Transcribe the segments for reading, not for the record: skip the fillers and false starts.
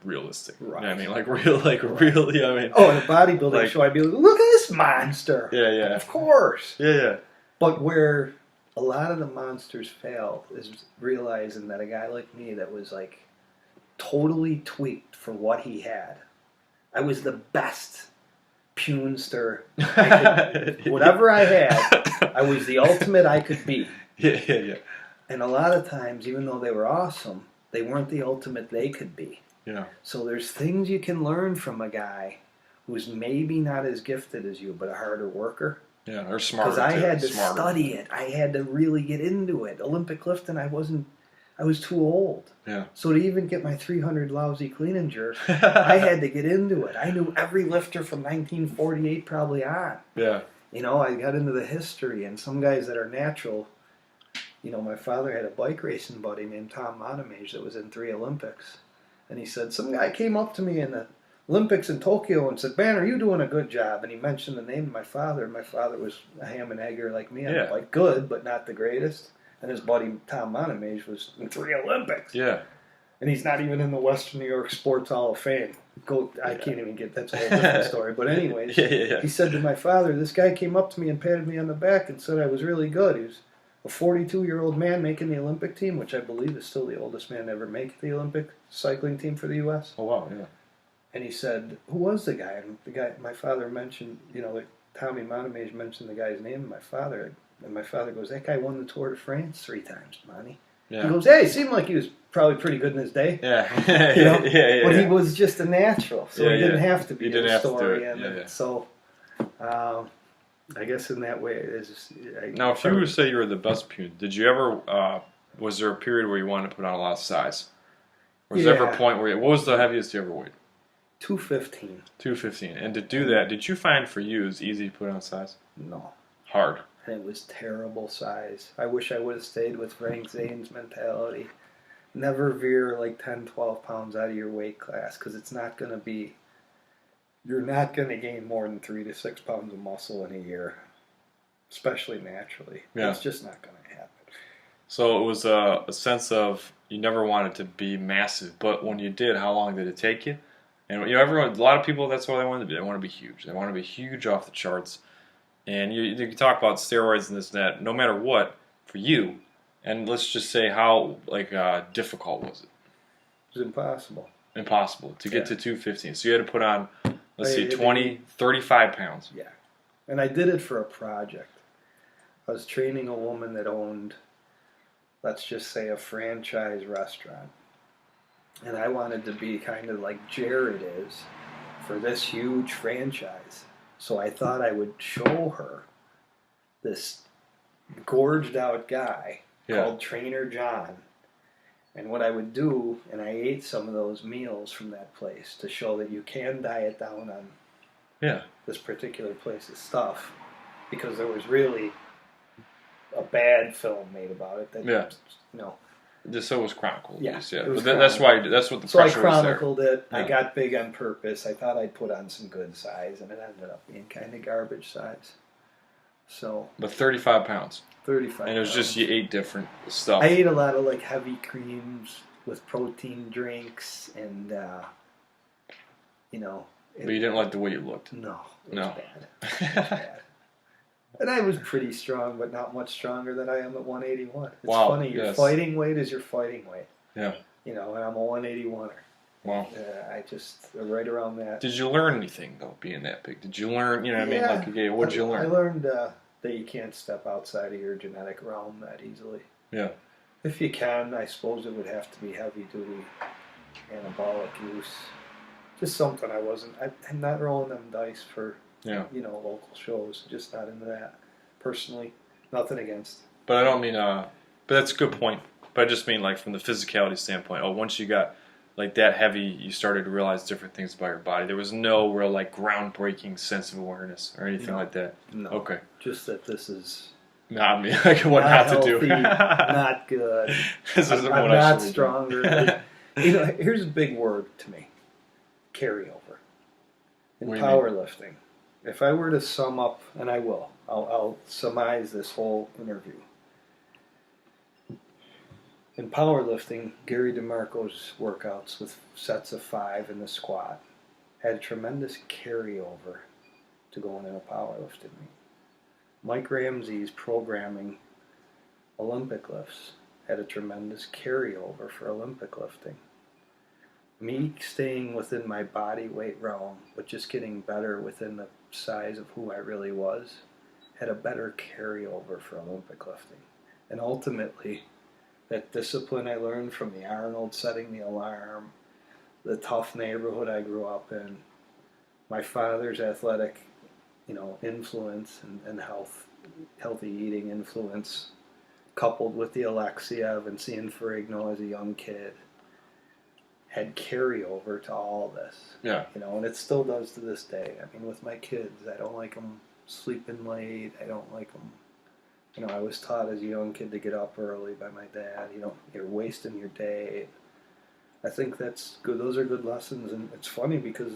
realistic. Right. You know what I mean? Like real, like really. I mean, oh, in a bodybuilding like, show, I'd be like, look at this monster. Yeah. Of course. Yeah. But where a lot of the monsters fail is realizing that a guy like me that was like totally tweaked for what he had. I was the best punester. Whatever I had, I was the ultimate I could be. Yeah. And a lot of times, even though they were awesome, they weren't the ultimate they could be. Yeah. So there's things you can learn from a guy who's maybe not as gifted as you, but a harder worker. Yeah, or smarter. Because I had to study it. I had to really get into it. Olympic lifting, I was too old. Yeah. So to even get my 300 lousy clean and jerk, I had to get into it. I knew every lifter from 1948 probably on. Yeah. You know, I got into the history, and some guys that are natural. You know, my father had a bike racing buddy named Tom Montemage that was in 3 Olympics. And he said, some guy came up to me in the Olympics in Tokyo and said, Banner, you doing a good job. And he mentioned the name of my father. And my father was a ham and egger like me. I'm like, good, but not the greatest. And his buddy Tom Montemage was in 3 Olympics. Yeah. And he's not even in the Western New York Sports Hall of Fame. I can't even get that's a whole different story. But anyways, he said to my father, this guy came up to me and patted me on the back and said I was really good. He was a 42-year-old man making the Olympic team, which I believe is still the oldest man to ever make the Olympic cycling team for the U.S. Oh, wow, yeah. And he said, who was the guy? And the guy, my father mentioned, you know, like Tommy Montemage mentioned the guy's name to my father. And my father goes, that guy won the Tour de France 3 times, Monty. Yeah. He goes, hey, it seemed like he was probably pretty good in his day. Yeah. You know? But yeah. he was just a natural, so he didn't have to be a historian. Yeah. So, I guess in that way, it is. Now, if you were to say you were the best punter, did you ever? Was there a period where you wanted to put on a lot of size? Or was there ever a point where what was the heaviest you ever weighed? 215. 215. And to do that, did you find for you it was easy to put on size? No. Hard. And it was terrible size. I wish I would have stayed with Frank Zane's mentality. Never veer like 10, 12 pounds out of your weight class because it's not going to be. You're not going to gain more than 3 to 6 pounds of muscle in a year, especially naturally. Yeah. It's just not going to happen. So it was a sense of you never wanted to be massive, but when you did, how long did it take you? And you know, a lot of people, that's what they want to be. They want to be huge. They want to be huge off the charts. And you can talk about steroids and this and that. No matter what, for you, and let's just say how difficult was it? It was impossible. Impossible to get to 215. So you had to put on, let's see, 20, 35 pounds. Yeah. And I did it for a project. I was training a woman that owned, let's just say, a franchise restaurant. And I wanted to be kind of like Jared is for this huge franchise. So I thought I would show her this gorged out guy called Trainer John. And what I would do, and I ate some of those meals from that place to show that you can diet down on this particular place's stuff, because there was really a bad film made about it. That, you know, Just so it was chronicled. Yeah, But that's why. That's what the so I pressure was there. chronicled it. I got big on purpose. I thought I'd put on some good size, and it ended up being kind of garbage size. So. But 35 pounds. 35. And it was just you ate different stuff. I ate a lot of like heavy creams with protein drinks, and you know. But you didn't like the way you looked. No, it was bad. It was bad. And I was pretty strong, but not much stronger than I am at 181. It's funny. Your fighting weight is your fighting weight. Yeah. You know, and I'm a 181er. Wow. I just right around that. Did you learn anything though, being that big? Did you learn? You know what I mean? Like, okay, what did you learn? I learned that you can't step outside of your genetic realm that easily. Yeah. If you can, I suppose it would have to be heavy duty anabolic use. Just something I wasn't. I'm not rolling them dice for. You know, local shows. Just not into that. Personally, nothing against. But I don't mean. But that's a good point. But I just mean like from the physicality standpoint. Oh, once you got like that heavy, you started to realize different things about your body. There was no real like groundbreaking sense of awareness or anything like that. No. Okay. Just that this is. Not me. Like what not healthy, to do. Not good. This isn't I'm what I not should be stronger. doing. You know, here's a big word to me: carryover. In What do you mean? powerlifting. If I were to sum up, and I will, I'll surmise this whole interview. In powerlifting, Gary DeMarco's workouts with sets of 5 in the squat had a tremendous carryover to going in a powerlifting meet. Mike Ramsey's programming Olympic lifts had a tremendous carryover for Olympic lifting. Me staying within my body weight realm, but just getting better within the size of who I really was, had a better carryover for Olympic lifting. And ultimately, that discipline I learned from the Arnold setting the alarm, the tough neighborhood I grew up in, my father's athletic, influence and healthy eating influence, coupled with the Alexiev and seeing Ferrigno as a young kid, had carryover to all this. Yeah. And it still does to this day. I mean, with my kids, I don't like them sleeping late. I don't like them. I was taught as a young kid to get up early by my dad. You're wasting your day. I think that's good. Those are good lessons, and it's funny because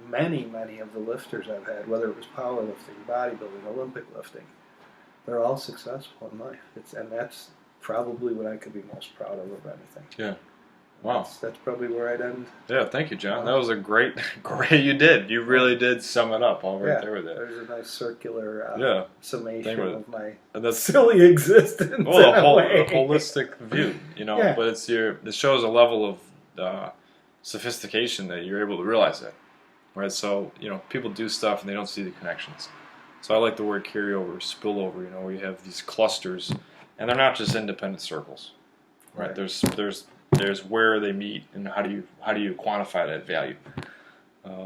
many of the lifters I've had, whether it was powerlifting, bodybuilding, Olympic lifting, they're all successful in life. And that's probably what I could be most proud of anything. Yeah. Wow. That's probably where I'd end. Yeah, thank you, John. That was a great, you really did sum it up all right there with it. There's a nice circular summation of my and that's, silly existence. Well, a holistic view, but it shows a level of sophistication that you're able to realize that, right? So, people do stuff and they don't see the connections. So I like the word carryover, spillover, where you have these clusters, and they're not just independent circles, right? There's where they meet and how do you quantify that value.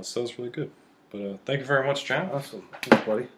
So it's really good. But thank you very much, John. Awesome. Thanks, buddy.